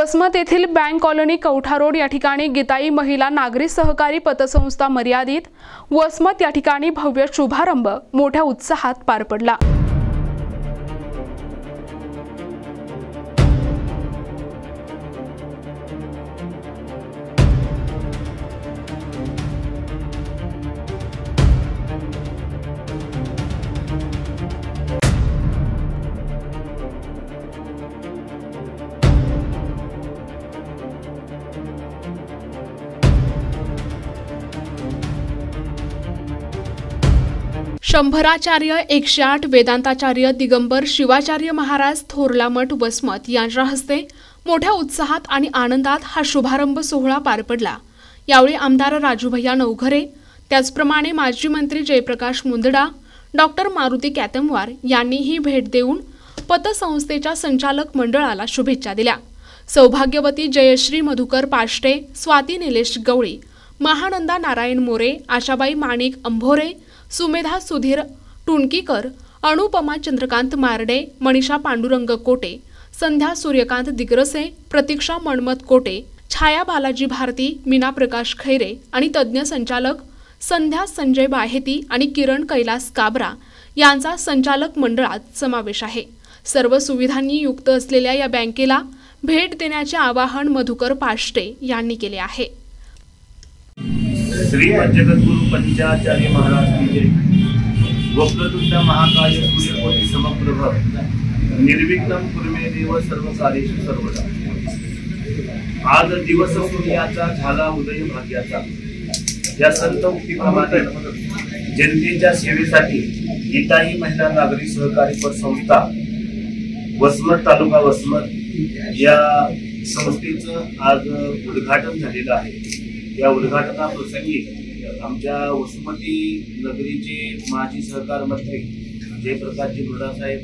वसमत येथील bank colony Kavtha road या ठिकाणी गीताई महिला नागरी सहकारी पतसंस्था मर्यादित वसमत या ठिकाणी भव्य शुभारंभ मोठ्या उत्साहात पार पडला। शंभराचार्य 108 वेदांताचार्य दिगंबर शिवाचार्य महाराज थोरला मठ वसमत यांच्या हस्ते मोठ्या उत्साहात आणि आनंदात हा शुभारंभ सोहळा पार पडला। यावेळी आमदार राजूभैया नवघरे, त्याचप्रमाणे माजी मंत्री जयप्रकाश मुंदडा, डॉक्टर मारुती कॅतमवार यांनीही भेट देऊन पतसंस्थेच्या संचालक मंडळाला शुभेच्छा दिल्या। सौभाग्यवती जयश्री मधुकर पाष्टे, स्वाती निलेश गवळी, महानंदा नारायण मोरे, आशाबाई माणिक अंभोरे, सुमेधा सुधीर टुणकीकर, अनुपमा चंद्रकांत मारडे, मनीषा पांडुरंग कोटे, संध्या सूर्यकांत दिग्रसे, प्रतीक्षा मणमत कोटे, छाया बालाजी भारती, मीना प्रकाश खैरे आणि तज्ञ संचालक संध्या संजय बाहेती आणि किरण कैलास काबरा यांचा संचालक मंडळात समावेश आहे। सर्व सुविधांनी युक्त असलेल्या या बँकेला भेट देण्याचे आवाहन मधुकर पाष्टे यांनी केले आहे। श्री जगद्गुरु पंचाचार्य महाराज की जय। वक्रतुंड महाकाय सूर्यकोटि समप्रभ निर्विघ्नं कुर्मे देव सर्व कार्येषु सर्वदा। आज दिवस सूर्याचा झाला उदय भाग्याचा। या संत उक्तीप्रमाणे जनतेच्या सेवेसाठी गीताई महिला नागरी सहकारी पतसंस्था वसमत तालुका वसमत या संस्थेचं आज उद्घाटन झालेलं आहे। या उद्घाटनाप्रसंगी आमच्या वसमती नगरीचे माजी सहकार मंत्री जयप्रकाशजी मुंदडा साहेब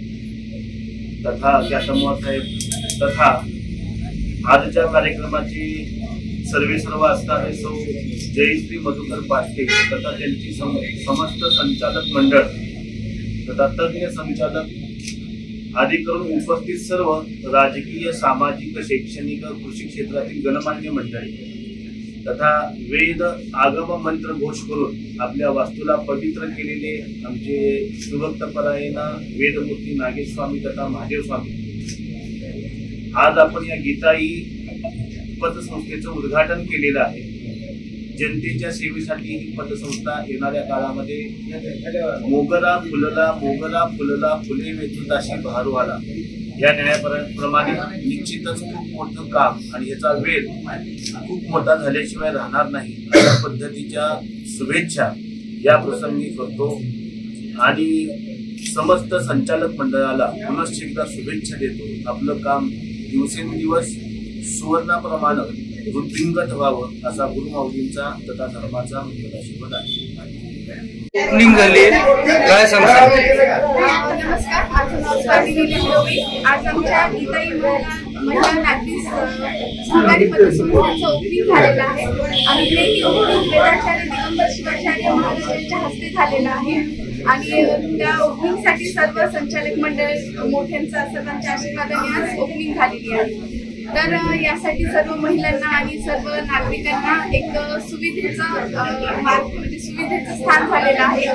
तथा कॅतमवार साहेब तथा आजच्या कार्यक्रमाचे सर्व असणारे सौ जयश्री मधुकर पाष्टे तथा त्यांची समस्त संचालक मंडळ तथा तज्ञ संचालक आदी करून उपस्थित सर्व राजकीय, सामाजिक, शैक्षणिक, कृषी क्षेत्रातील गणमान्य मंडळी तथा वेद आगम मंत्र घोष करून आपल्या वास्तूला पवित्र केलेले आमचे सुभक्तपरायण वेदमूर्ती नागेश स्वामी तथा महादेव स्वामी, आज आपण या गीताई पतसंस्थेचं उद्घाटन केलेलं आहे। जनतेच्या सेवेसाठी ही पतसंस्था येणाऱ्या काळामध्ये मोगरा फुलला फुले वेचुताशी बहारू आला या न्यायाप्रमाणे निश्चितच खूप मोठं काम आणि याचा वेध खूप मोठा झाल्याशिवाय राहणार नाही अशा पद्धतीच्या शुभेच्छा या प्रसंगी करतो आणि समस्त संचालक मंडळाला पुनश्च एकदा शुभेच्छा देतो। आपलं काम दिवसेंदिवस सुवर्णाप्रमाणे वृद्धिंगत व्हावं असा गुरुमाऊलींचा तथा धर्माचा आशीर्वाद आहे। ओपनिंग झाली काय सांगता? नमस्कार, माझं नाव स्वाती निलेश गवळी। आज आमच्या गीताई महिला नागरी सहकारी पतसंस्थेचं ओपनिंग झालेलं आहे आणि हे ओपनिंग वेदाचार्य दिगंबर शिवाचार्य महाराजांच्या हस्ते झालेलं आहे आणि त्या ओपनिंगसाठी सर्व संचालक मंडळ मोठ्यांचा सर्वांच्या आशीर्वादाने आज ओपनिंग झालेली आहे। तर यासाठी सर्व महिलांना आणि सर्व नागरिकांना एक सुविधेचं मार्ग म्हणजे सुविधेचं स्थान झालेलं आहे।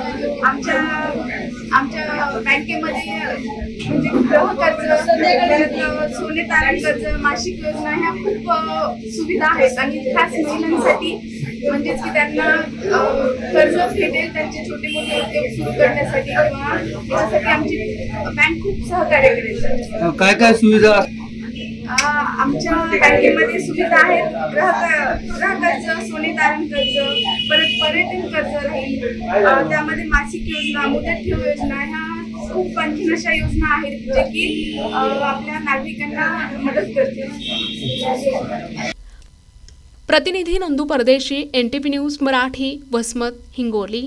आमच्या बँकेमध्ये म्हणजे गृहकर्ज, सोने तारण कर्ज, मासिक योजना ह्या खूप सुविधा आहेत आणि खास महिलांसाठी म्हणजेच की त्यांना कर्ज भेटेल त्यांचे छोटे मोठे उद्योग सुरू करण्यासाठी किंवा त्यासाठी आमची बँक खूप सहकार्य करेल। काय काय सुविधा आमच्या बँकेमध्ये सुविधा आहेत? गृहकर्ज, सोने तारण कर्ज, परत पर्यटन कर्ज राहील, त्यामध्ये मासिक योजना, मुदत ठेव योजना ह्या खूप आणखीन अशा योजना आहेत जे की आपल्या नागरिकांना मदत करतील। प्रतिनिधी नंदू परदेशी, NTP न्यूज मराठी, वसमत, हिंगोली।